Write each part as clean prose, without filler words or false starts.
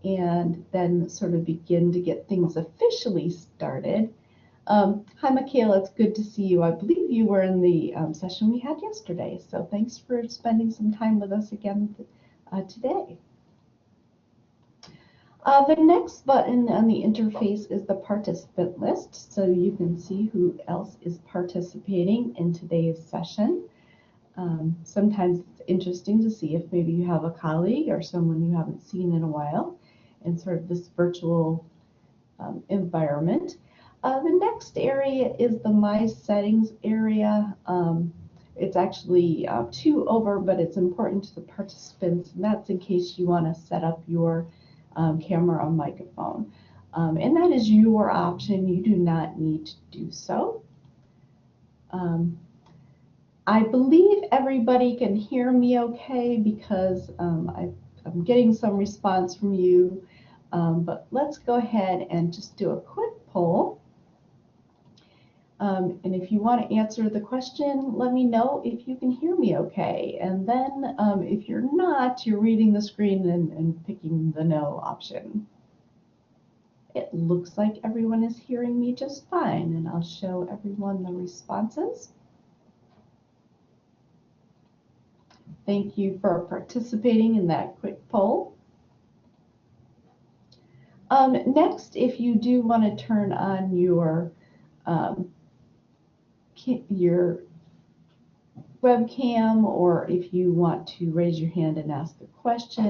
and then sort of begin to get things officially started. Hi, Michaela, it's good to see you. I believe you were in the session we had yesterday, so thanks for spending some time with us again today. The next button on the interface is the participant list, so you can see who else is participating in today's session. Sometimes it's interesting to see if maybe you have a colleague or someone you haven't seen in a while in sort of this virtual environment. The next area is the My Settings area. It's actually 2 over, but it's important to the participants, and that's in case you want to set up your camera or microphone. And that is your option. You do not need to do so. I believe everybody can hear me okay because I'm getting some response from you. But let's go ahead and just do a quick poll. And if you want to answer the question, let me know if you can hear me okay. And then if you're not, you're reading the screen and picking the no option. It looks like everyone is hearing me just fine, and I'll show everyone the responses. Thank you for participating in that quick poll. Next, if you do want to turn on your webcam, or if you want to raise your hand and ask a question,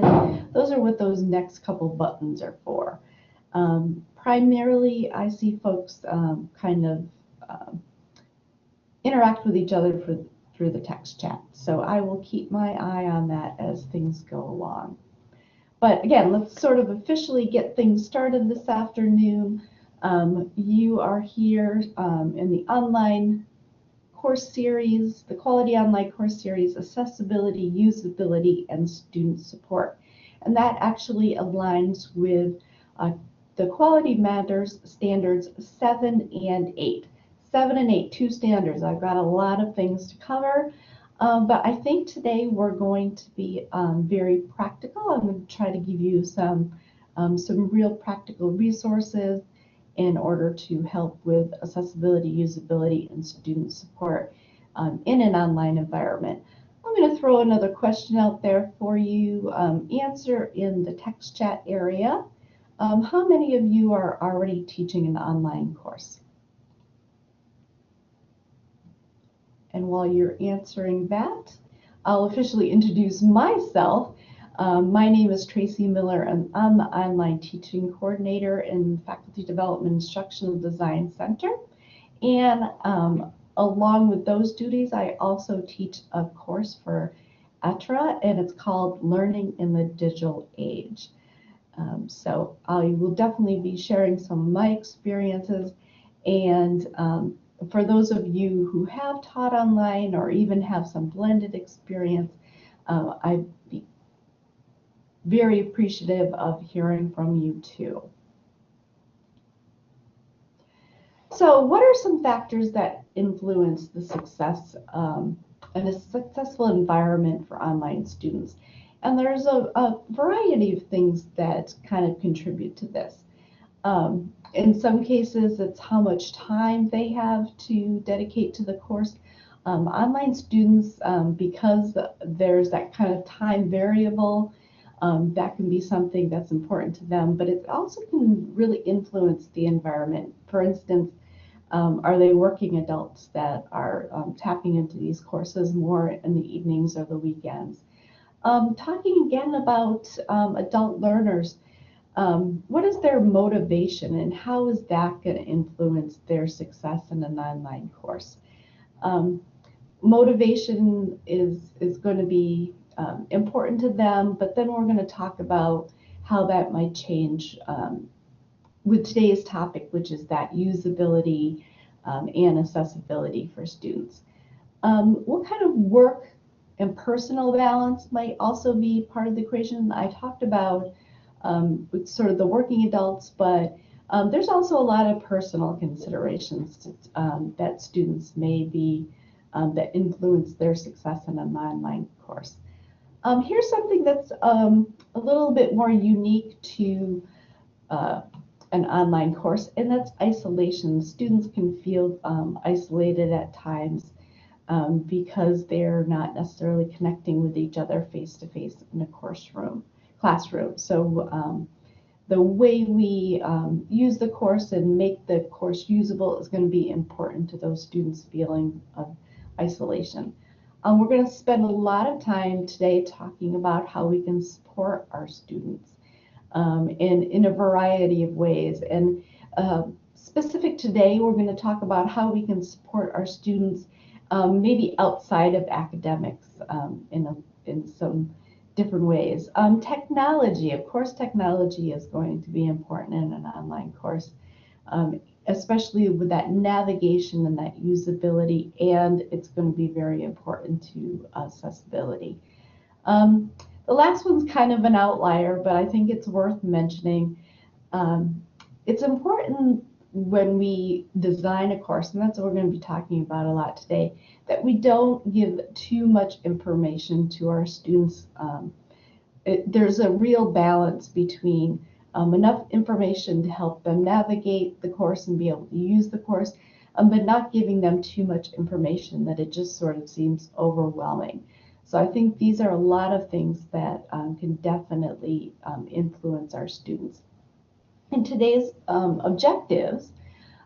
those are what those next couple buttons are for. Primarily, I see folks kind of interact with each other through the text chat. So I will keep my eye on that as things go along. But again, let's sort of officially get things started this afternoon. You are here in the online course series, the Quality Online Course Series, Accessibility, Usability, and Student Support. And that actually aligns with the Quality Matters Standards 7 and 8. 7 and 8, 2 standards. I've got a lot of things to cover, but I think today we're going to be very practical. I'm going to try to give you some real practical resources in order to help with accessibility, usability, and student support in an online environment. I'm going to throw another question out there for you. Answer in the text chat area. How many of you are already teaching an online course? And while you're answering that, I'll officially introduce myself. My name is Tracy Miller, and I'm the Online Teaching Coordinator in Faculty Development Instructional Design Center. And along with those duties, I also teach a course for ETRA, and it's called Learning in the Digital Age. So I will definitely be sharing some of my experiences, and for those of you who have taught online or even have some blended experience, I'd be very appreciative of hearing from you too. So what are some factors that influence the success and a successful environment for online students? And there's a variety of things that kind of contribute to this. In some cases, it's how much time they have to dedicate to the course. Online students, because there's that kind of time variable, that can be something that's important to them, but it also can really influence the environment. For instance, are they working adults that are tapping into these courses more in the evenings or the weekends? Talking again about adult learners, what is their motivation and how is that going to influence their success in an online course? Motivation is going to be important to them, but then we're going to talk about how that might change with today's topic, which is that usability and accessibility for students. What kind of work and personal balance might also be part of the equation? I talked about with sort of the working adults, but there's also a lot of personal considerations that students may be that influence their success in an online course. Here's something that's a little bit more unique to an online course, and that's isolation. Students can feel isolated at times because they're not necessarily connecting with each other face to face in a classroom. So the way we use the course and make the course usable is going to be important to those students' feeling of isolation. We're going to spend a lot of time today talking about how we can support our students in a variety of ways. And specific today, we're going to talk about how we can support our students maybe outside of academics in some different ways. Technology, of course, technology is going to be important in an online course, especially with that navigation and that usability, and it's going to be very important to accessibility. The last one's kind of an outlier, but I think it's worth mentioning. It's important when we design a course, and that's what we're going to be talking about a lot today, that we don't give too much information to our students. There's a real balance between enough information to help them navigate the course and be able to use the course, but not giving them too much information that it just sort of seems overwhelming. So I think these are a lot of things that can definitely influence our students. In today's objectives,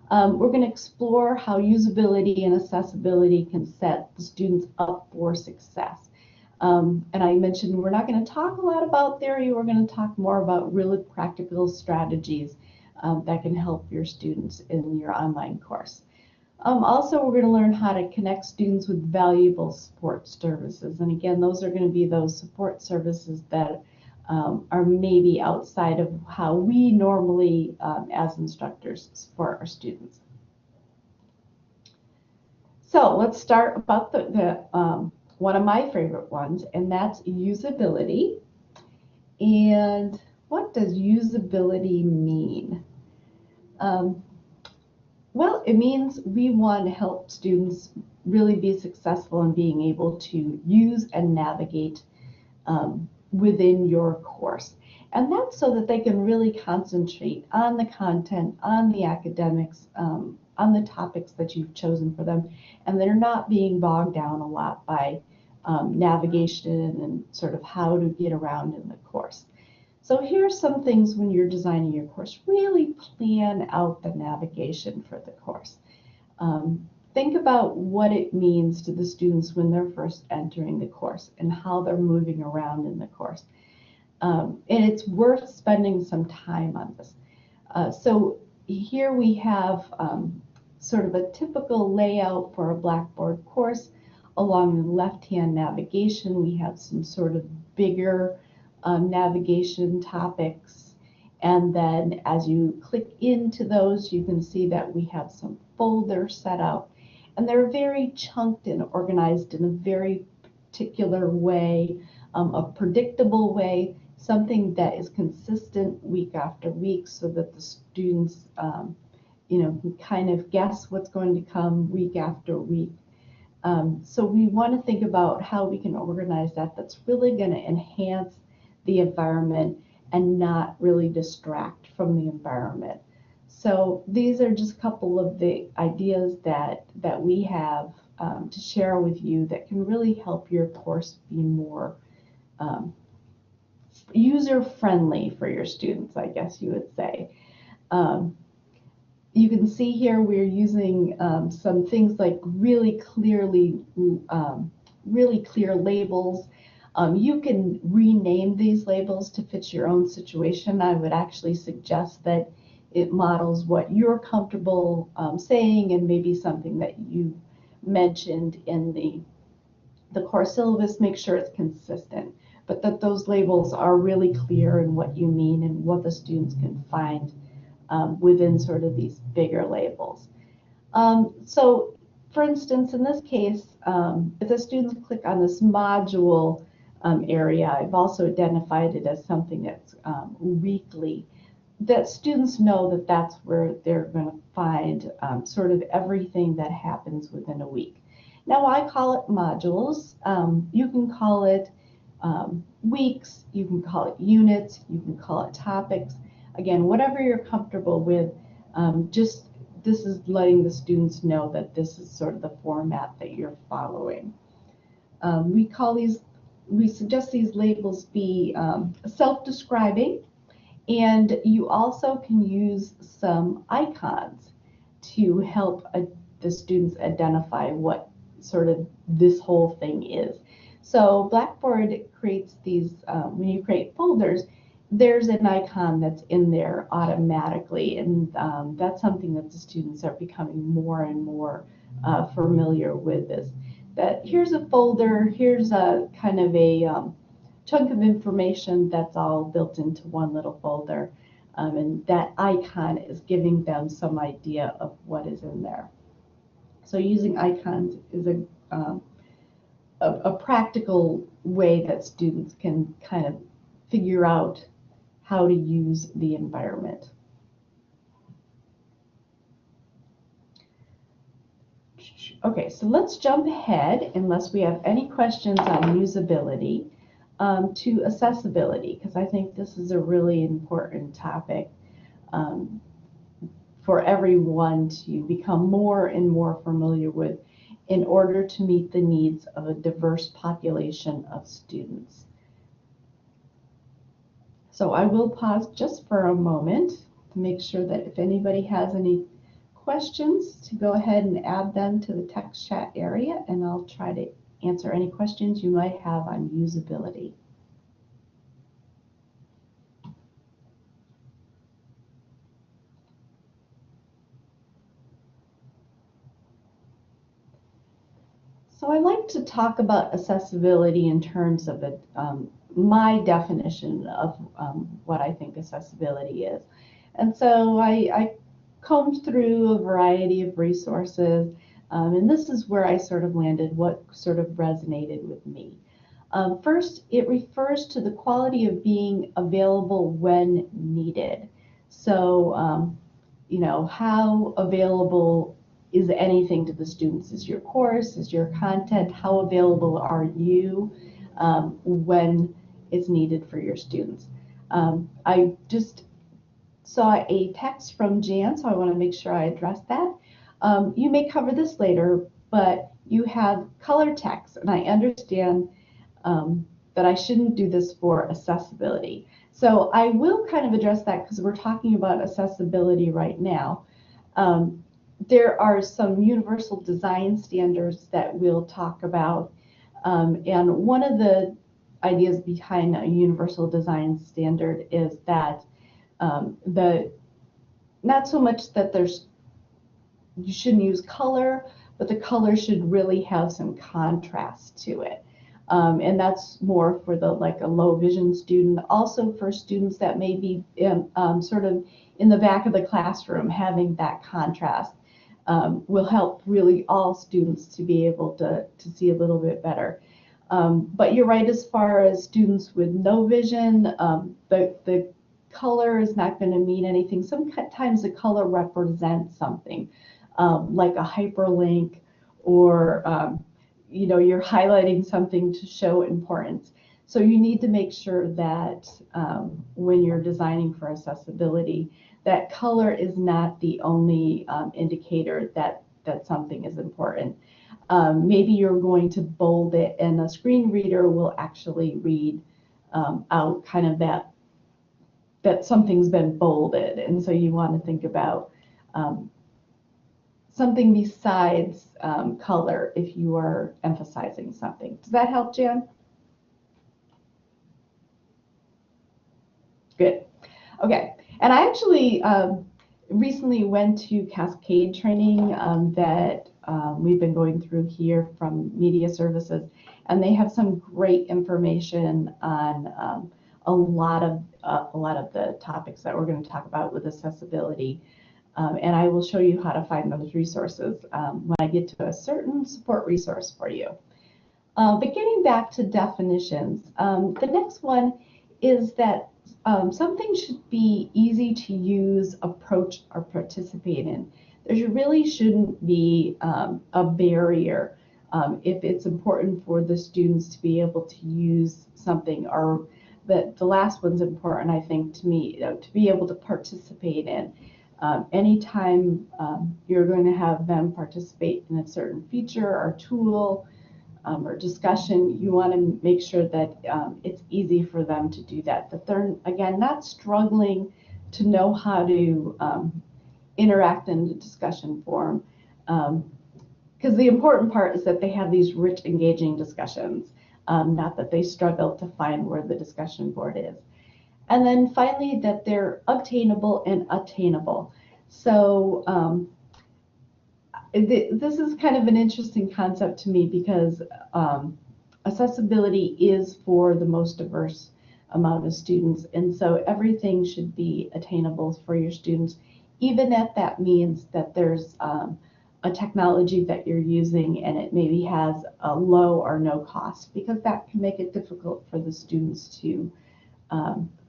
we're going to explore how usability and accessibility can set the students up for success. And I mentioned we're not going to talk a lot about theory, we're going to talk more about really practical strategies that can help your students in your online course. Also, we're going to learn how to connect students with valuable support services. And again, those are going to be those support services that are maybe outside of how we normally, as instructors, support our students. So let's start about one of my favorite ones, and that's usability. And what does usability mean? Well, it means we want to help students really be successful in being able to use and navigate within your course. And that's so that they can really concentrate on the content, on the academics, on the topics that you've chosen for them, and they're not being bogged down a lot by navigation and sort of how to get around in the course. So here's some things when you're designing your course. Really plan out the navigation for the course. Think about what it means to the students when they're first entering the course and how they're moving around in the course. And it's worth spending some time on this. So here we have sort of a typical layout for a Blackboard course. Along the left-hand navigation, we have some sort of bigger navigation topics. And then as you click into those, you can see that we have some folders set out. And they're very chunked and organized in a very particular way, a predictable way, something that is consistent week after week so that the students can kind of guess what's going to come week after week. So we want to think about how we can organize that. That's really going to enhance the environment and not really distract from the environment. So these are just a couple of the ideas that we have to share with you that can really help your course be more user-friendly for your students, I guess you would say. You can see here we're using some things like really clear labels. You can rename these labels to fit your own situation. I would actually suggest that it models what you're comfortable saying and maybe something that you mentioned in the course syllabus. Make sure it's consistent, but that those labels are really clear in what you mean and what the students can find within sort of these bigger labels. So for instance, in this case, if the students click on this module area, I've also identified it as something that's weekly, that students know that that's where they're going to find sort of everything that happens within a week. Now I call it modules. You can call it weeks, you can call it units, you can call it topics. Again, whatever you're comfortable with, just this is letting the students know that this is sort of the format that you're following. We suggest these labels be self-describing, and you also can use some icons to help the students identify what sort of this whole thing is. So Blackboard creates these, when you create folders, there's an icon that's in there automatically, and that's something that the students are becoming more and more familiar with. Is that here's a folder, here's a kind of a chunk of information that's all built into one little folder, and that icon is giving them some idea of what is in there. So using icons is a practical way that students can kind of figure out how to use the environment. Okay, so let's jump ahead, unless we have any questions on usability, to accessibility, because I think this is a really important topic for everyone to become more and more familiar with in order to meet the needs of a diverse population of students. So I will pause just for a moment to make sure that if anybody has any questions, to go ahead and add them to the text chat area, and I'll try to answer any questions you might have on usability. So I like to talk about accessibility in terms of my definition of what I think accessibility is. And so I combed through a variety of resources, and this is where I sort of landed what sort of resonated with me. First, it refers to the quality of being available when needed. So, you know, how available is anything to the students? Is your course, is your content, how available are you when it's needed for your students? I just saw a text from Jan, so I want to make sure I address that. You may cover this later, but you have color text, and I understand that I shouldn't do this for accessibility. So I will kind of address that because we're talking about accessibility right now. There are some universal design standards that we'll talk about, and one of the ideas behind a universal design standard is that not so much that you shouldn't use color, but the color should really have some contrast to it. And that's more for like a low vision student. Also for students that may be sort of in the back of the classroom, having that contrast will help really all students to be able to see a little bit better. But you're right, as far as students with no vision, the color is not going to mean anything. Sometimes the color represents something, like a hyperlink, or you know, you're highlighting something to show importance. So you need to make sure that when you're designing for accessibility, that color is not the only indicator that something is important. Maybe you're going to bold it, and a screen reader will actually read out kind of that something's been bolded, and so you want to think about something besides color if you are emphasizing something. Does that help, Jan? Good. Okay. And I actually recently went to Cascade training that we've been going through here from Media Services, and they have some great information on a lot of the topics that we're going to talk about with accessibility. And I will show you how to find those resources when I get to a certain support resource for you. But getting back to definitions, the next one is that something should be easy to use, approach, or participate in. There really shouldn't be a barrier if it's important for the students to be able to use something, or the last one's important, I think, to me, to be able to participate in. Anytime you're going to have them participate in a certain feature or tool or discussion, you want to make sure that it's easy for them to do that. That they're, again, not struggling to know how to interact in the discussion forum. Because the important part is that they have these rich, engaging discussions, not that they struggle to find where the discussion board is. And then finally, that they're obtainable and attainable. So this is kind of an interesting concept to me, because accessibility is for the most diverse amount of students. And so everything should be attainable for your students, even if that means that there's a technology that you're using and it maybe has a low or no cost, because that can make it difficult for the students to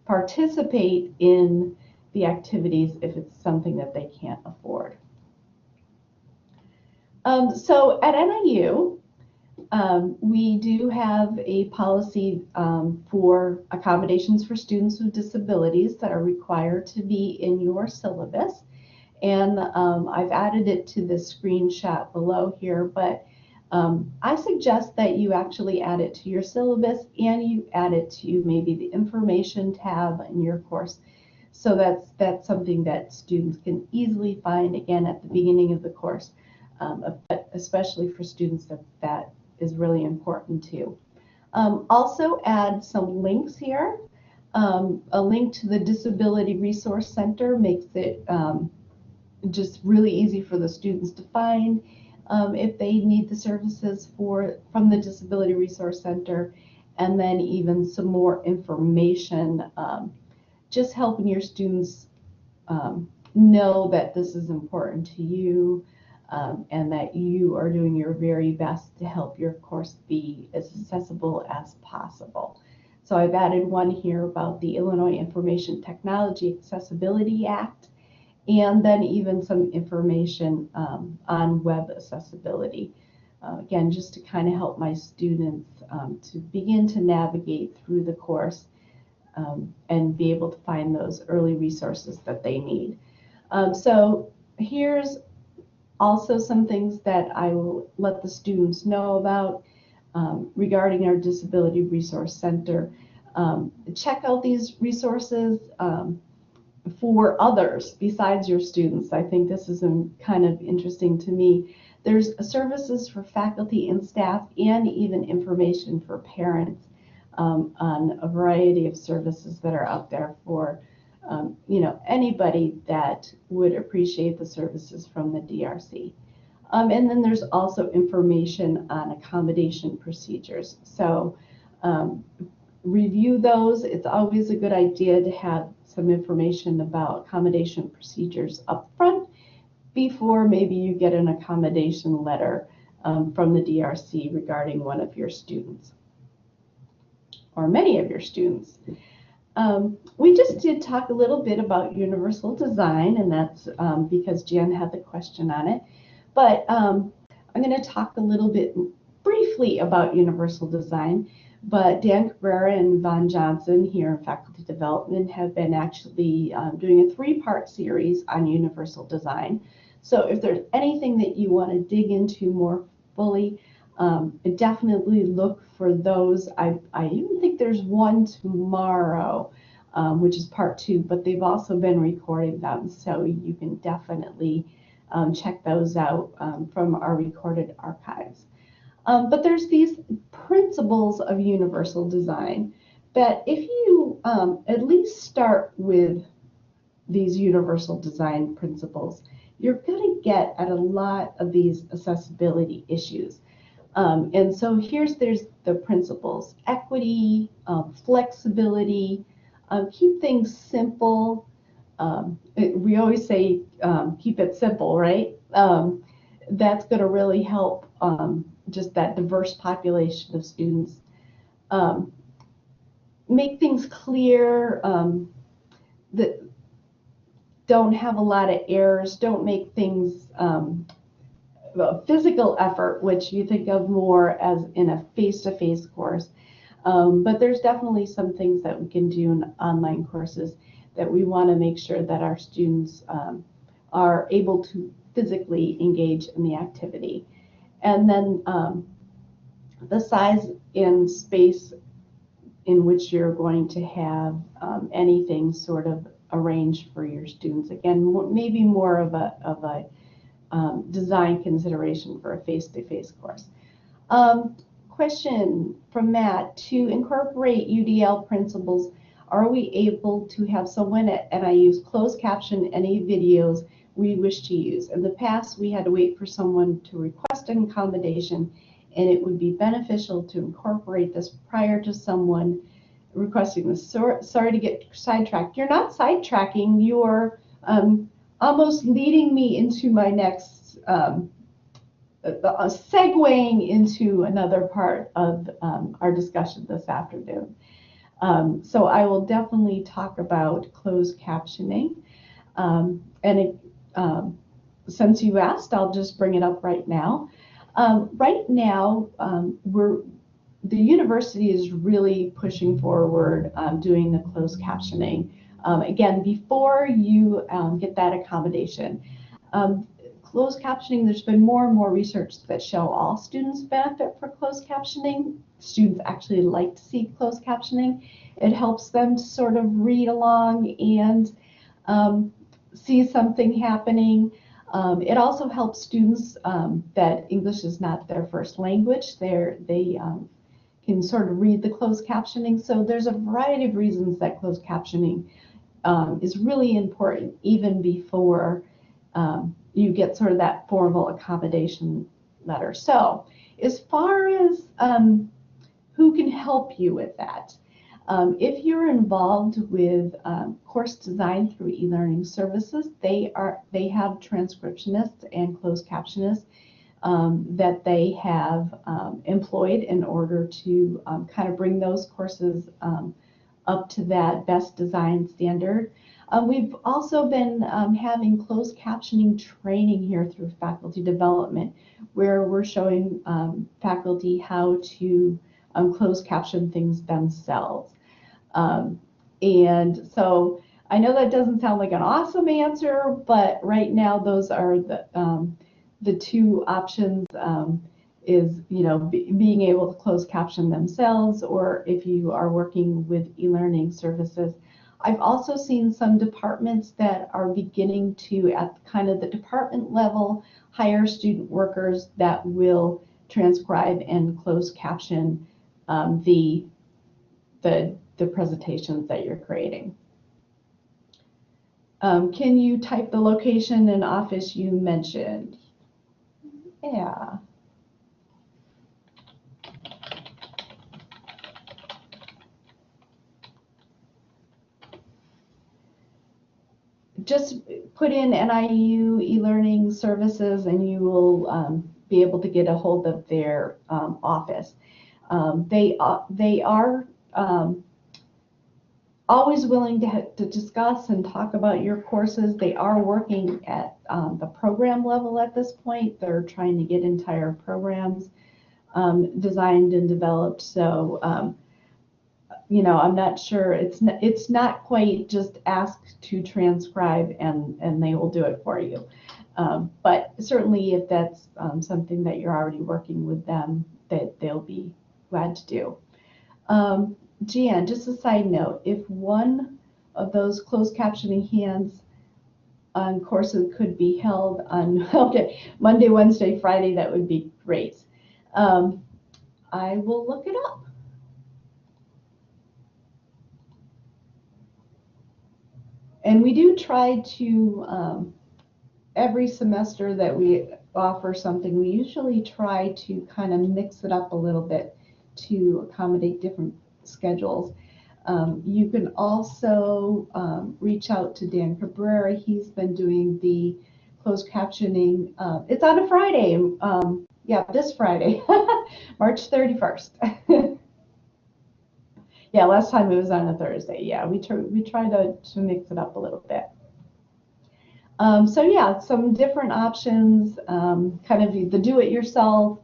participate in the activities if it's something that they can't afford. So at NIU, we do have a policy for accommodations for students with disabilities that are required to be in your syllabus. And I've added it to the screenshot below here, but I suggest that you actually add it to your syllabus, and you add it to maybe the information tab in your course. So that's something that students can easily find, again, at the beginning of the course, but especially for students that is really important too. Also add some links here. A link to the Disability Resource Center makes it just really easy for the students to find if they need the services from the Disability Resource Center, and then even some more information, just helping your students know that this is important to you, and that you are doing your very best to help your course be as accessible as possible. So I've added one here about the Illinois Information Technology Accessibility Act, and then even some information on web accessibility. Again, just to kind of help my students to begin to navigate through the course and be able to find those early resources that they need. So here's also some things that I will let the students know about regarding our Disability Resource Center. Check out these resources for others besides your students. I think this is kind of interesting to me. There's services for faculty and staff, and even information for parents on a variety of services that are out there for anybody that would appreciate the services from the DRC. And then there's also information on accommodation procedures. So review those. It's always a good idea to have some information about accommodation procedures up front before maybe you get an accommodation letter from the DRC regarding one of your students or many of your students. We just did talk a little bit about universal design, and that's because Jan had the question on it. But I'm going to talk a little bit briefly about universal design. But Dan Cabrera and Von Johnson here in Faculty Development have been actually doing a 3-part series on universal design. So if there's anything that you want to dig into more fully, definitely look for those. I even think there's one tomorrow, which is part 2, but they've also been recording them, so you can definitely check those out from our recorded archives. But there's these principles of universal design that if you at least start with these universal design principles, you're going to get at a lot of these accessibility issues. And so there's the principles: equity, flexibility, keep things simple. We always say keep it simple, right? That's going to really help just that diverse population of students. Make things clear, that don't have a lot of errors, don't make things physical effort, which you think of more as in a face-to-face course. But there's definitely some things that we can do in online courses that we want to make sure that our students are able to physically engage in the activity. And then the size and space in which you're going to have anything sort of arranged for your students. Again, maybe more of a design consideration for a face-to-face course. Question from Matt: to incorporate UDL principles, are we able to have someone at NIU's closed caption any videos we wish to use? In the past, we had to wait for someone to request an accommodation, and it would be beneficial to incorporate this prior to someone requesting this. Sorry to get sidetracked. You're not sidetracking. You're almost leading me into my next, segueing into another part of our discussion this afternoon. So I will definitely talk about closed captioning. Since you asked, I'll just bring it up right now. Right now, the university is really pushing forward doing the closed captioning. Again, before you get that accommodation. Closed captioning, there's been more and more research that show all students benefit from closed captioning. Students actually like to see closed captioning. It helps them to sort of read along and see something happening. It also helps students that English is not their first language. They can sort of read the closed captioning. So there's a variety of reasons that closed captioning is really important even before you get sort of that formal accommodation letter. So as far as who can help you with that, if you're involved with course design through e-learning services, they have transcriptionists and closed captionists that they have employed in order to kind of bring those courses up to that best design standard. We've also been having closed captioning training here through faculty development, where we're showing faculty how to closed caption things themselves. And so I know that doesn't sound like an awesome answer, but right now those are the two options, is being able to closed caption themselves, or if you are working with e-learning services. I've also seen some departments that are beginning to, at kind of the department level, hire student workers that will transcribe and closed caption the presentations that you're creating. Can you type the location and office you mentioned? Yeah. Just put in NIU e-learning services and you will be able to get a hold of their office. They are always willing to discuss and talk about your courses. They are working at the program level at this point. They're trying to get entire programs designed and developed. So I'm not sure. It's not quite just ask to transcribe and they will do it for you. But certainly if that's something that you're already working with them, that they'll be glad to do. Jan, just a side note, if one of those closed captioning hands on courses could be held on Monday, Wednesday, Friday, that would be great. I will look it up. And we do try to, every semester that we offer something, we usually try to kind of mix it up a little bit to accommodate different schedules. You can also reach out to Dan Cabrera. He's been doing the closed captioning. It's on a Friday. Yeah, this Friday, March 31st. Yeah, last time it was on a Thursday. Yeah, we try to mix it up a little bit. So yeah, some different options, kind of the do-it-yourself,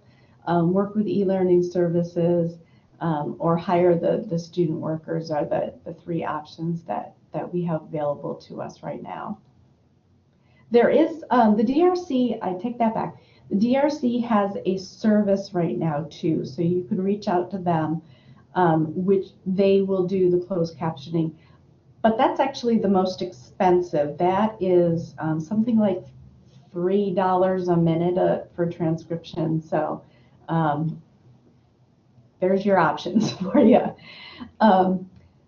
work with e-learning services, or hire the student workers are the three options that we have available to us right now. There is the DRC, I take that back. The DRC has a service right now too, so you can reach out to them, which they will do the closed captioning. But that's actually the most expensive. That is something like $3 a minute for transcription. So there's your options for you.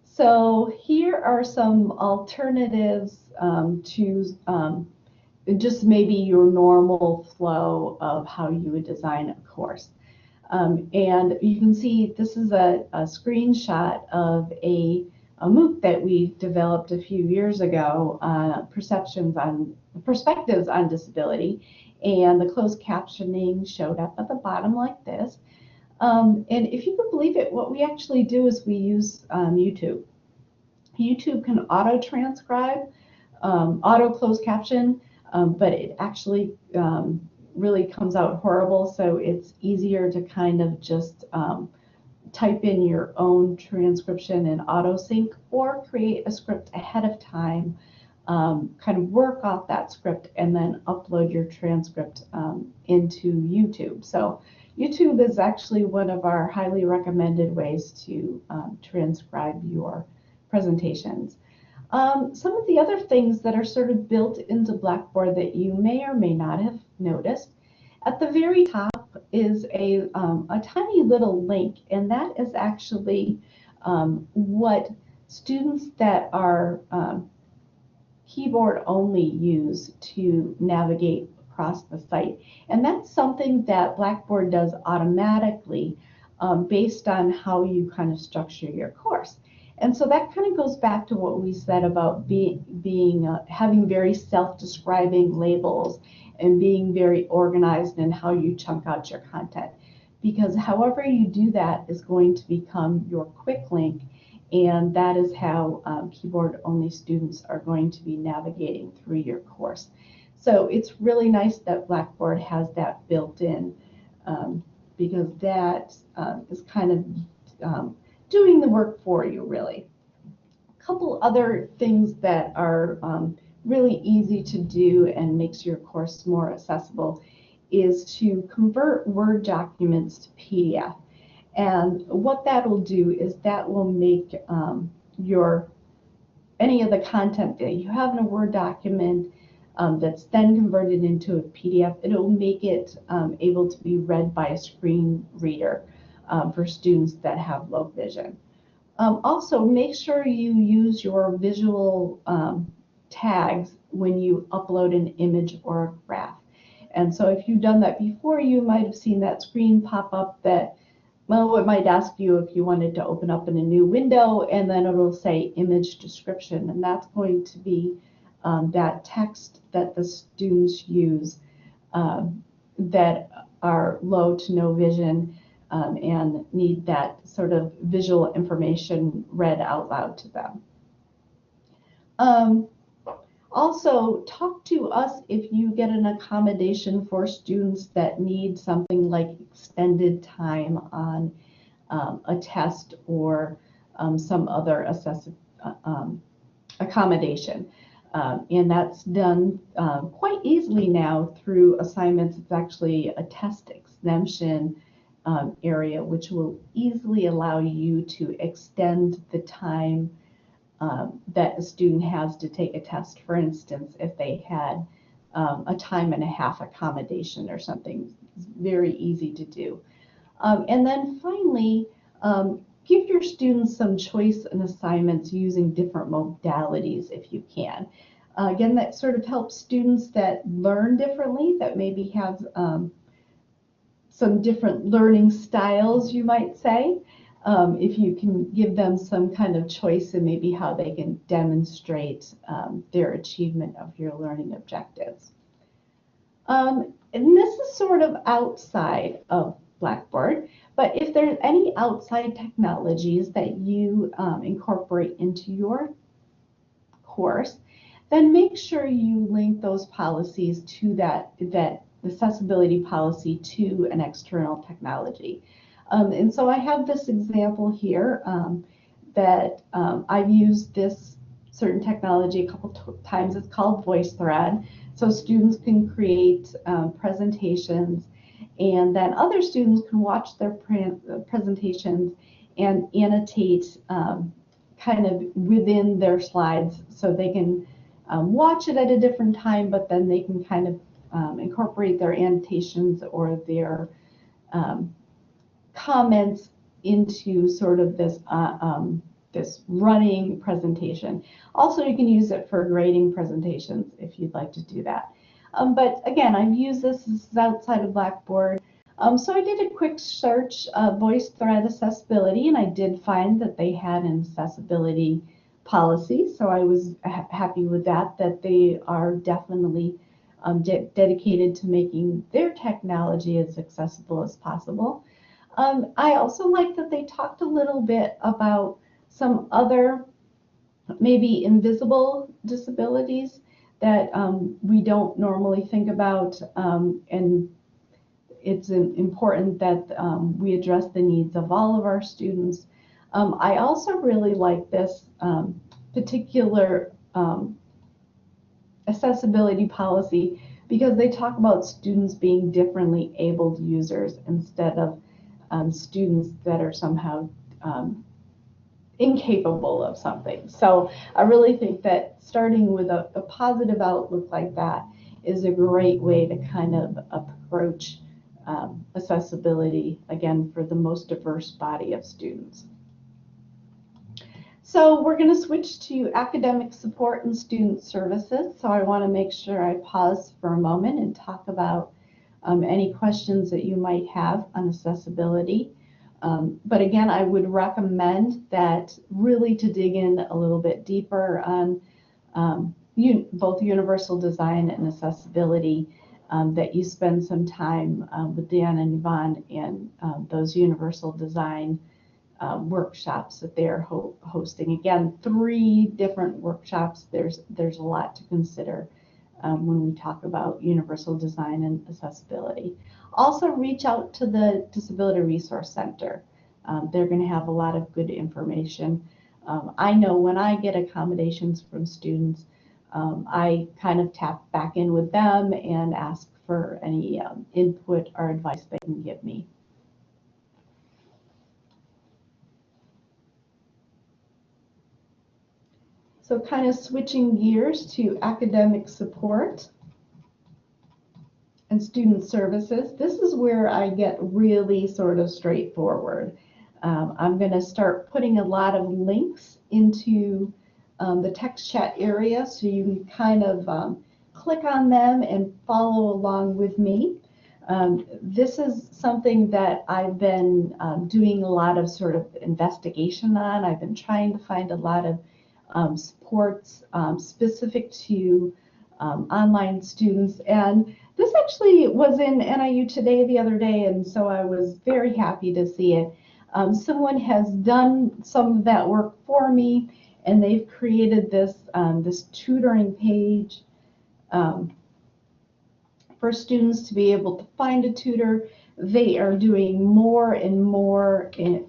So here are some alternatives to just maybe your normal flow of how you would design a course. And you can see this is a screenshot of a MOOC that we developed a few years ago, perspectives on disability, and the closed captioning showed up at the bottom like this. And if you can believe it, what we actually do is we use YouTube. YouTube can auto-transcribe, auto-close caption, but it actually really comes out horrible, so it's easier to kind of just type in your own transcription and auto-sync, or create a script ahead of time, kind of work off that script, and then upload your transcript into YouTube. So YouTube is actually one of our highly recommended ways to transcribe your presentations. Some of the other things that are sort of built into Blackboard that you may or may not have noticed, at the very top is a tiny little link, and that is actually what students that are keyboard only use to navigate across the site. And that's something that Blackboard does automatically based on how you kind of structure your course. And so that kind of goes back to what we said about having very self-describing labels and being very organized in how you chunk out your content. Because however you do that is going to become your quick link, and that is how keyboard-only students are going to be navigating through your course. So it's really nice that Blackboard has that built in, because that is kind of doing the work for you, really. A couple other things that are really easy to do and makes your course more accessible is to convert Word documents to PDF. And what that will do is that will make any of the content that you have in a Word document that's then converted into a PDF, it'll make it able to be read by a screen reader for students that have low vision. Also, make sure you use your visual tags when you upload an image or a graph. And so if you've done that before, you might have seen that screen pop up that, well, it might ask you if you wanted to open up in a new window, and then it'll say image description, and that's going to be that text that the students use that are low to no vision and need that sort of visual information read out loud to them. Also, talk to us if you get an accommodation for students that need something like extended time on a test or some other accommodation. And that's done quite easily now through assignments. It's actually a test exemption area, which will easily allow you to extend the time that a student has to take a test. For instance, if they had a time and a half accommodation or something, it's very easy to do. And then finally, give your students some choice in assignments using different modalities if you can. Again, that sort of helps students that learn differently, that maybe have some different learning styles, you might say. If you can give them some kind of choice in maybe how they can demonstrate their achievement of your learning objectives. And this is sort of outside of Blackboard, but if there's any outside technologies that you incorporate into your course then make sure you link those policies to that accessibility policy to an external technology. And so I have this example here that I've used this certain technology a couple times. It's called VoiceThread. So students can create presentations, and then other students can watch their presentations and annotate kind of within their slides, so they can watch it at a different time, but then they can kind of incorporate their annotations or their comments into sort of this this running presentation. Also, you can use it for grading presentations if you'd like to do that. But again, I've used this is outside of Blackboard. So I did a quick search of VoiceThread accessibility, and I did find that they had an accessibility policy. So I was happy with that they are definitely dedicated to making their technology as accessible as possible. I also like that they talked a little bit about some other maybe invisible disabilities that we don't normally think about, and it's important that we address the needs of all of our students. I also really like this particular accessibility policy because they talk about students being differently abled users instead of students that are somehow incapable of something. So I really think that starting with a positive outlook like that is a great way to kind of approach accessibility, again, for the most diverse body of students. So we're going to switch to academic support and student services. So I want to make sure I pause for a moment and talk about any questions that you might have on accessibility. But again, I would recommend that really to dig in a little bit deeper on both universal design and accessibility, that you spend some time with Dan and Yvonne and those universal design workshops that they're hosting. Again, 3 different workshops. There's a lot to consider when we talk about universal design and accessibility. Also, reach out to the Disability Resource Center. They're going to have a lot of good information. I know when I get accommodations from students, I kind of tap back in with them and ask for any input or advice they can give me. So kind of switching gears to academic support and student services. This is where I get really sort of straightforward. I'm going to start putting a lot of links into the text chat area, so you can kind of click on them and follow along with me. This is something that I've been doing a lot of sort of investigation on. I've been trying to find a lot of supports specific to online students, and this actually was in NIU Today the other day, and so I was very happy to see it. Someone has done some of that work for me, and they've created this this tutoring page for students to be able to find a tutor. They are doing more and more in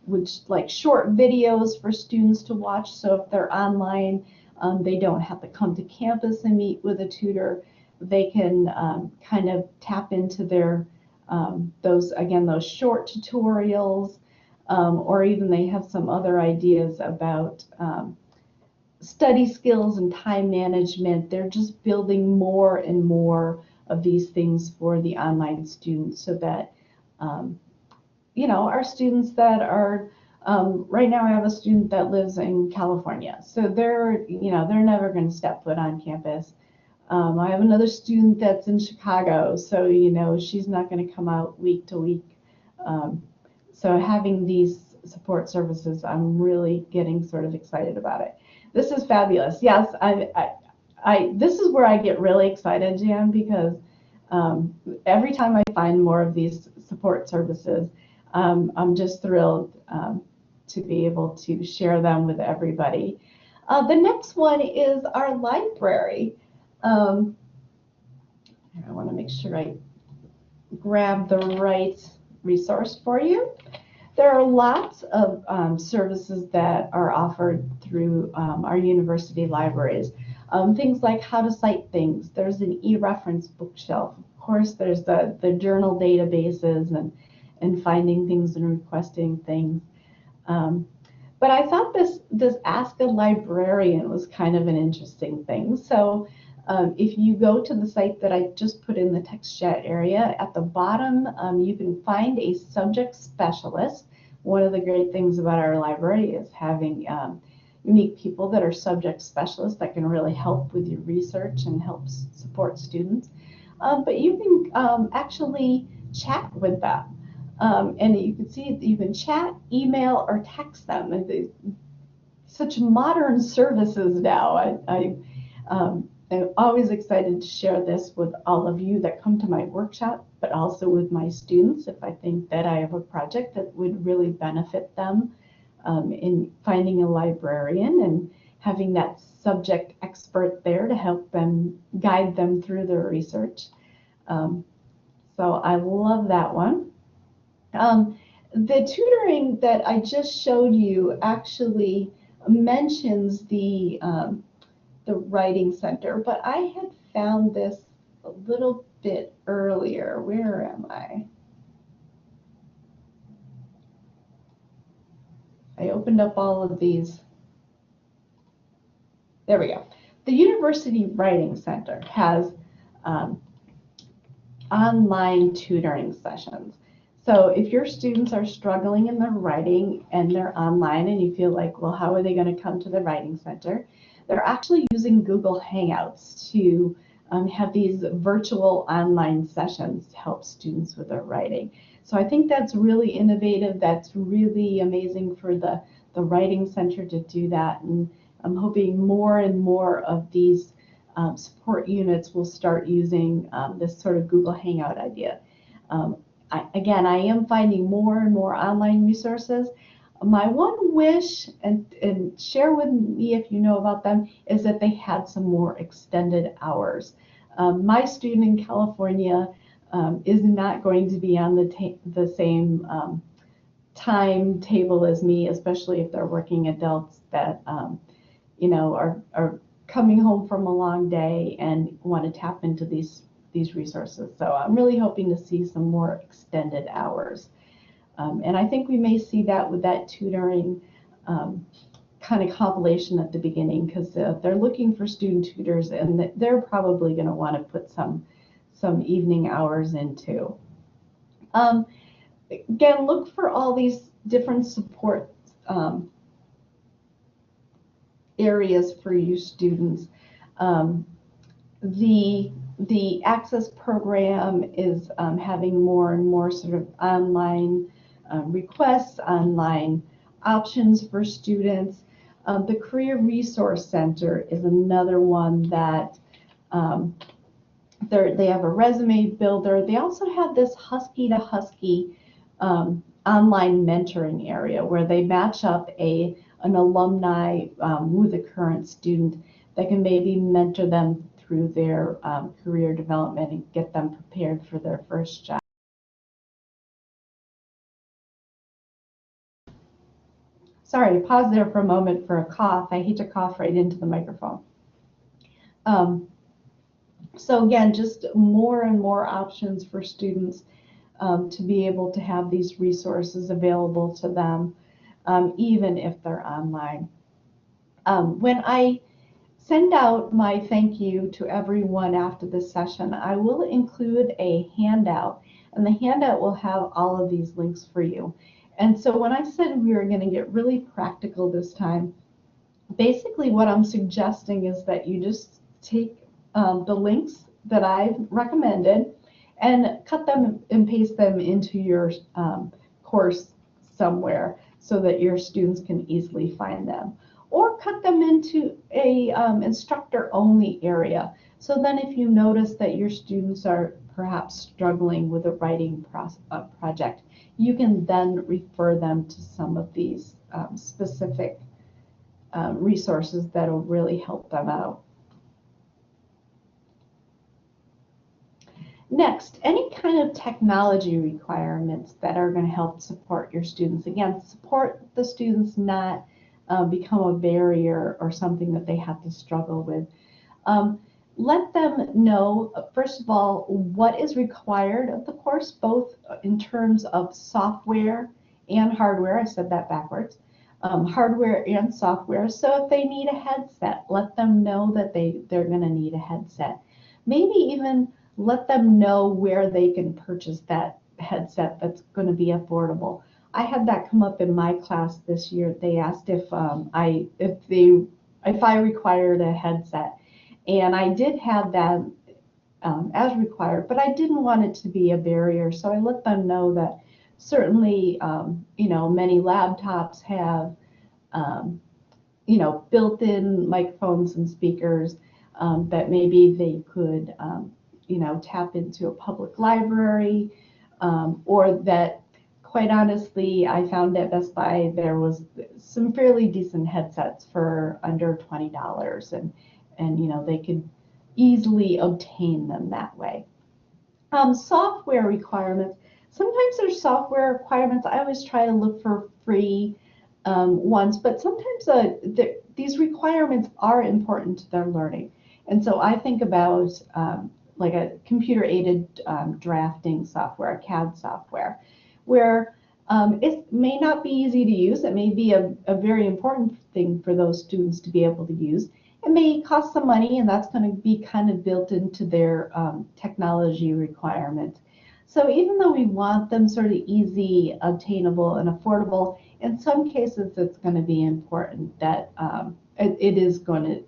which like short videos for students to watch. So if they're online, they don't have to come to campus and meet with a tutor. They can kind of tap into their those short tutorials, or even they have some other ideas about study skills and time management. They're just building more and more of these things for the online students, so that you know, our students that are right now, I have a student that lives in California, so they're never going to step foot on campus. I have another student that's in Chicago, so she's not going to come out week to week. So having these support services, I'm really getting sort of excited about it. This is fabulous. Yes, this is where I get really excited, Jan, because every time I find more of these support services, I'm just thrilled to be able to share them with everybody. The next one is our library. I want to make sure I grab the right resource for you. There are lots of services that are offered through our university libraries. Things like how to cite things. There's an e-reference bookshelf. Of course, there's the journal databases and finding things and requesting things. But I thought this Ask a Librarian was kind of an interesting thing. So if you go to the site that I just put in the text chat area, at the bottom you can find a subject specialist. One of the great things about our library is having unique people that are subject specialists that can really help with your research and help support students. But you can actually chat with them. And you can see you can chat, email, or text them. And such modern services now. I'm always excited to share this with all of you that come to my workshop, but also with my students if I think that I have a project that would really benefit them in finding a librarian and having that subject expert there to help them guide them through their research. So I love that one. The tutoring that I just showed you actually mentions the writing center, but I had found this a little bit earlier. Where am I? I opened up all of these. There we go. The University Writing Center has online tutoring sessions. So if your students are struggling in their writing and they're online and you feel like, well, how are they going to come to the Writing Center? They're actually using Google Hangouts to have these virtual online sessions to help students with their writing. So I think that's really innovative. That's really amazing for the Writing Center to do that. And I'm hoping more and more of these support units will start using this sort of Google Hangout idea. Again, I am finding more and more online resources. My one wish, and share with me if you know about them, is that they had some more extended hours. My student in California is not going to be on the same timetable as me, especially if they're working adults that you know are coming home from a long day and want to tap into these resources. So I'm really hoping to see some more extended hours. And I think we may see that with that tutoring kind of compilation at the beginning, because they're looking for student tutors and they're probably going to want to put some evening hours into. Again, look for all these different support areas for you students. The Access program is having more and more sort of online requests, online options for students. The Career Resource Center is another one that they have a resume builder. They also have this Husky to Husky online mentoring area where they match up an alumni with a current student that can maybe mentor them through their career development and get them prepared for their first job. Sorry, pause there for a moment for a cough. I hate to cough right into the microphone. So again, just more and more options for students to be able to have these resources available to them, even if they're online. When I send out my thank you to everyone after this session, I will include a handout, and the handout will have all of these links for you. And so when I said we were going to get really practical this time, basically what I'm suggesting is that you just take the links that I've recommended and cut them and paste them into your course somewhere so that your students can easily find them. Or cut them into a instructor-only area. So then if you notice that your students are perhaps struggling with a writing project, you can then refer them to some of these specific resources that will really help them out. Next, any kind of technology requirements that are going to help support your students. Again, support the students, not become a barrier or something that they have to struggle with. Let them know, first of all, what is required of the course, both in terms of software and hardware. I said that backwards. Hardware and software. So if they need a headset, let them know that they're going to need a headset. Maybe even let them know where they can purchase that headset that's going to be affordable. I had that come up in my class this year. They asked if I required a headset, and I did have that as required, but I didn't want it to be a barrier. So I let them know that certainly, many laptops have, built-in microphones and speakers, that maybe they could, tap into a public library, or that, quite honestly, I found at Best Buy there was some fairly decent headsets for under $20, and they could easily obtain them that way. Software requirements. Sometimes there's software requirements. I always try to look for free ones, but sometimes these requirements are important to their learning. And so I think about like a computer-aided drafting software, a CAD software, where it may not be easy to use. It may be a very important thing for those students to be able to use. It may cost some money, and that's going to be kind of built into their technology requirement. So even though we want them sort of easy, obtainable, and affordable, in some cases it's going to be important that it is going to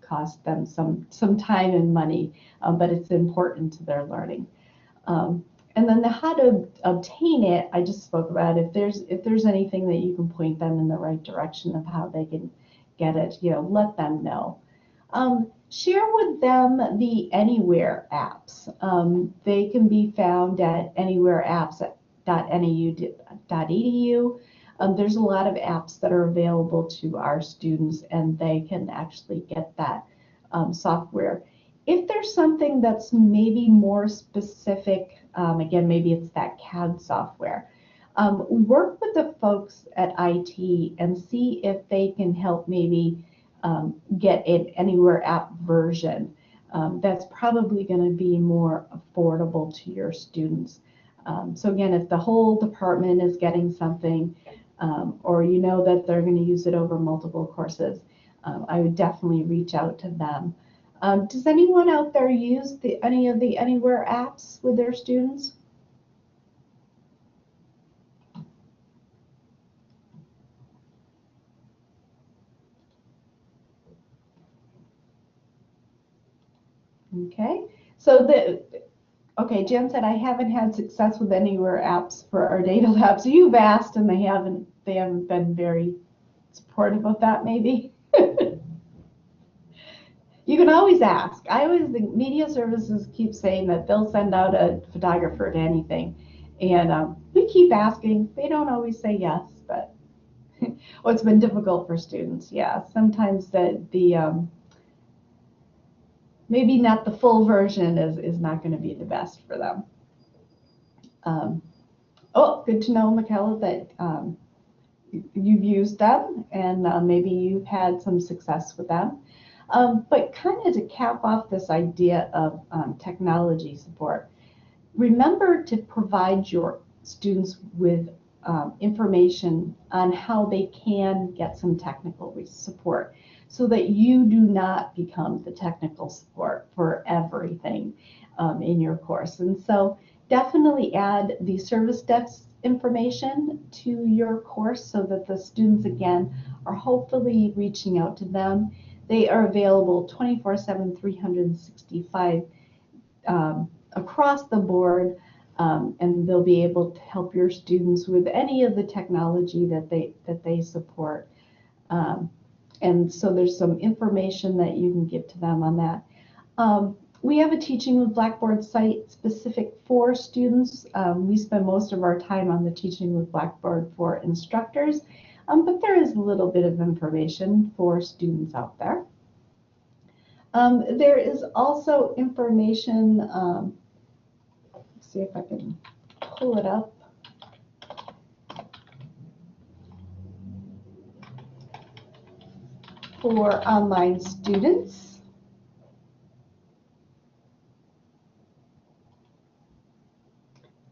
cost them some time and money, but it's important to their learning. And then how to obtain it, I just spoke about. If there's anything that you can point them in the right direction of how they can get it, let them know. Share with them the Anywhere apps. They can be found at anywhereapps.nau.edu. There's a lot of apps that are available to our students, and they can actually get that software. If there's something that's maybe more specific, again, maybe it's that CAD software, work with the folks at IT and see if they can help maybe get an Anywhere app version that's probably going to be more affordable to your students. So again, if the whole department is getting something, or that they're going to use it over multiple courses, I would definitely reach out to them. Does anyone out there use any of the Anywhere apps with their students? Okay, so okay, Jen said, I haven't had success with Anywhere apps for our data labs. You've asked, and they haven't been very supportive of that, maybe. You can always ask. I always think media services keep saying that they'll send out a photographer to anything, and we keep asking. They don't always say yes, but well, it's been difficult for students. Yeah, sometimes maybe not the full version is not going to be the best for them. Oh, good to know, Michaela, that you've used them, and maybe you've had some success with them. But kind of to cap off this idea of technology support, remember to provide your students with information on how they can get some technical support, so that you do not become the technical support for everything in your course. And so definitely add the service desk information to your course so that the students, again, are hopefully reaching out to them. They are available 24/7, 365 across the board, and they'll be able to help your students with any of the technology that they support. And so there's some information that you can give to them on that. We have a Teaching with Blackboard site specific for students. We spend most of our time on the Teaching with Blackboard for instructors. but there is a little bit of information for students out there. There is also information, let's see if I can pull it up. For online students.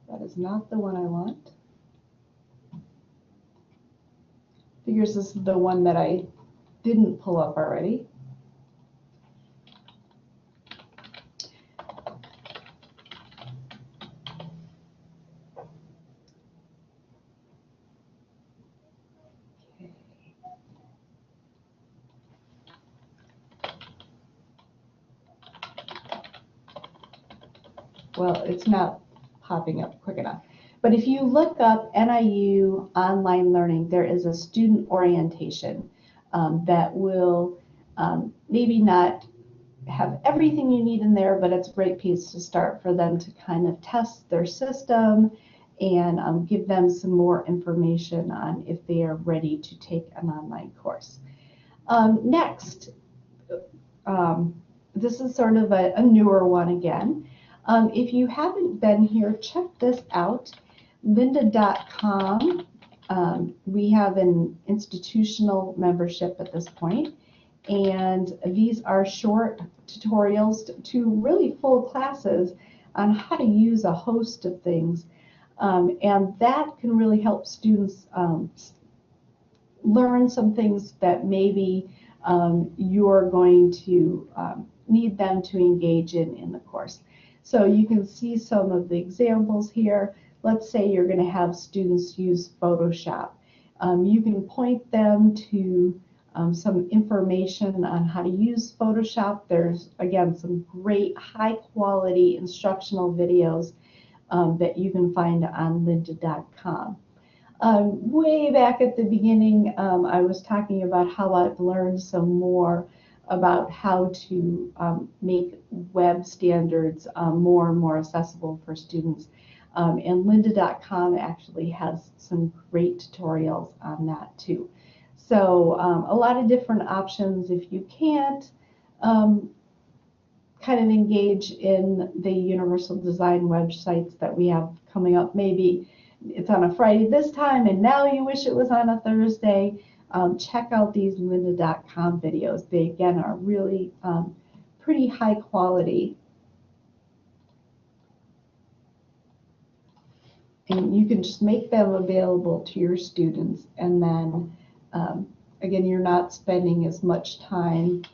That is not the one I want. Figures this is the one that I didn't pull up already. Well, it's not popping up quick enough. But if you look up NIU online learning, there is a student orientation that will maybe not have everything you need in there, but it's a great place to start for them to kind of test their system and give them some more information on if they are ready to take an online course. Next, this is sort of a newer one again. If you haven't been here, check this out, lynda.com. We have an institutional membership at this point, and these are short tutorials to really full classes on how to use a host of things, and that can really help students learn some things that maybe you're going to need them to engage in the course. So you can see some of the examples here. Let's say you're going to have students use Photoshop. You can point them to some information on how to use Photoshop. There's, again, some great high quality instructional videos that you can find on lynda.com. Way back at the beginning, I was talking about how I've learned some more about how to make web standards more and more accessible for students. And lynda.com actually has some great tutorials on that too. So a lot of different options. If you can't kind of engage in the universal design websites that we have coming up, maybe it's on a Friday this time and now you wish it was on a Thursday, check out these lynda.com videos. They, again, are really pretty high quality. And you can just make them available to your students, and then, again, you're not spending as much time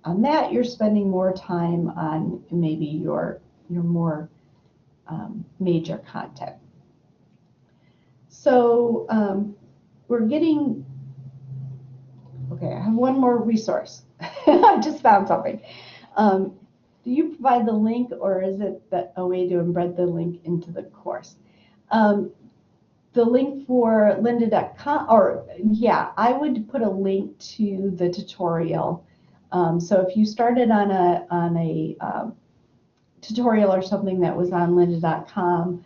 on that. You're spending more time on maybe your more major content. So we're getting, okay, I have one more resource. I just found something. Do you provide the link, or is it a way to embed the link into the course? The link for lynda.com, or yeah, I would put a link to the tutorial. So if you started on a tutorial or something that was on lynda.com,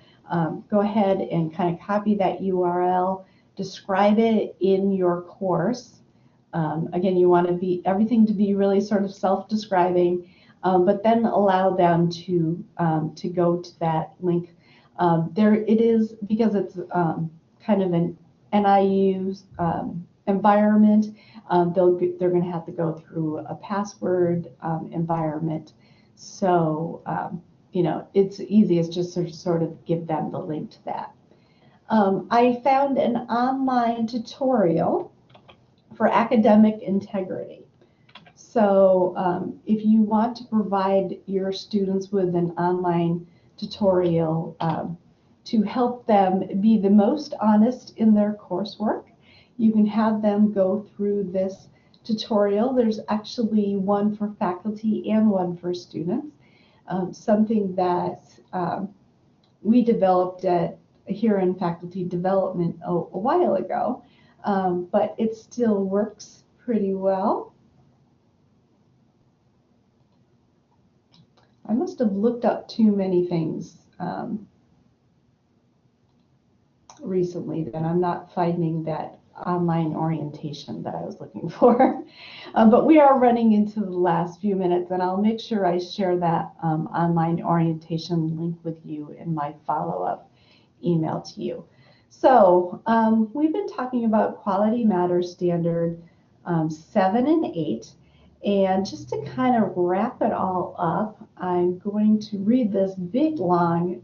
go ahead and kind of copy that URL, describe it in your course. Again, you want everything to be really sort of self-describing, but then allow them to go to that link. There it is, because it's kind of an NIU environment. They're going to have to go through a password environment. So you know, it's easiest just to sort of give them the link to that. I found an online tutorial for academic integrity. So if you want to provide your students with an online tutorial to help them be the most honest in their coursework, you can have them go through this tutorial. There's actually one for faculty and one for students, something that we developed here in faculty development a while ago, but it still works pretty well. I must have looked up too many things. recently that I'm not finding that online orientation that I was looking for. But we are running into the last few minutes, and I'll make sure I share that online orientation link with you in my follow-up email to you. So we've been talking about Quality Matters Standard 7 and 8. And just to kind of wrap it all up, I'm going to read this big, long,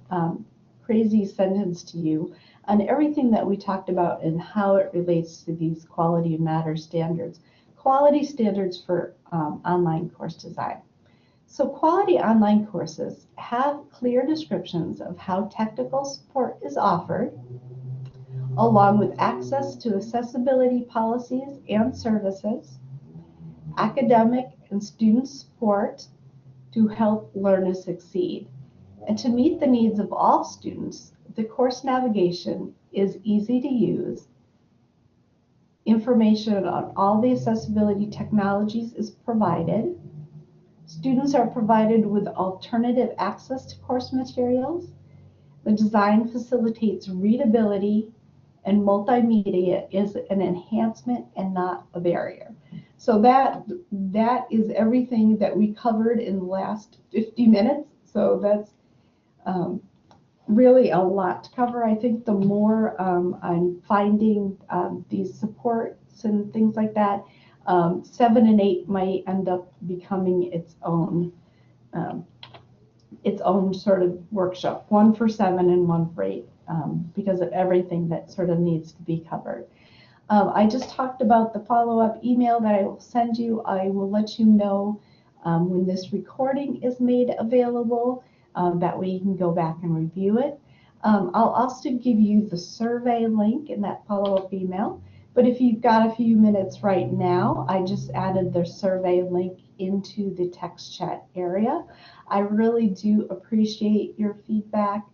crazy sentence to you on everything that we talked about and how it relates to these Quality Matters standards. Quality standards for online course design. So quality online courses have clear descriptions of how technical support is offered, along with access to accessibility policies and services, academic and student support to help learners succeed. And to meet the needs of all students, the course navigation is easy to use. Information on all the accessibility technologies is provided. Students are provided with alternative access to course materials. The design facilitates readability, and multimedia is an enhancement and not a barrier. So that is everything that we covered in the last 50 minutes. So that's really a lot to cover. I think the more I'm finding these supports and things like that, 7 and 8 might end up becoming its own sort of workshop, one for 7 and one for 8, because of everything that sort of needs to be covered. I just talked about the follow-up email that I will send you. I will let you know when this recording is made available. That way you can go back and review it. I'll also give you the survey link in that follow-up email. But if you've got a few minutes right now, I just added the survey link into the text chat area. I really do appreciate your feedback.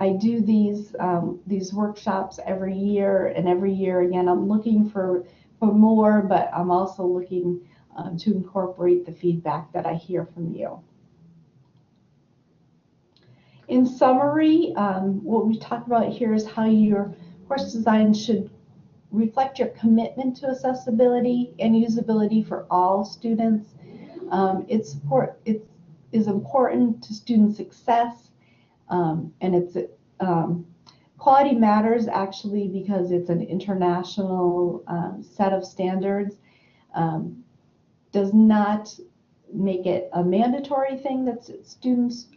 I do these workshops every year, and every year again I'm looking for more, but I'm also looking to incorporate the feedback that I hear from you. In summary, what we talked about here is how your course design should reflect your commitment to accessibility and usability for all students. It is important to student success, and it's Quality Matters actually because it's an international set of standards. Does not make it a mandatory thing that students,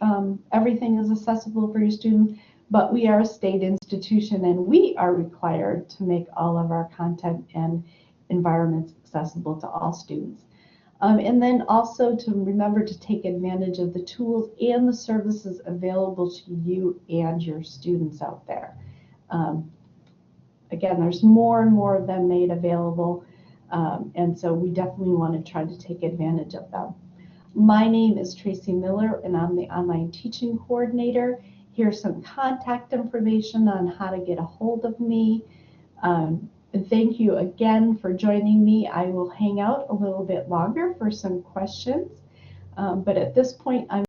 everything is accessible for your student, but we are a state institution and we are required to make all of our content and environments accessible to all students. And then also to remember to take advantage of the tools and the services available to you and your students out there. Again, there's more and more of them made available, and so we definitely want to try to take advantage of them. My name is Tracy Miller, and I'm the online teaching coordinator. Here's some contact information on how to get a hold of me. Thank you again for joining me. I will hang out a little bit longer for some questions, but at this point, I'm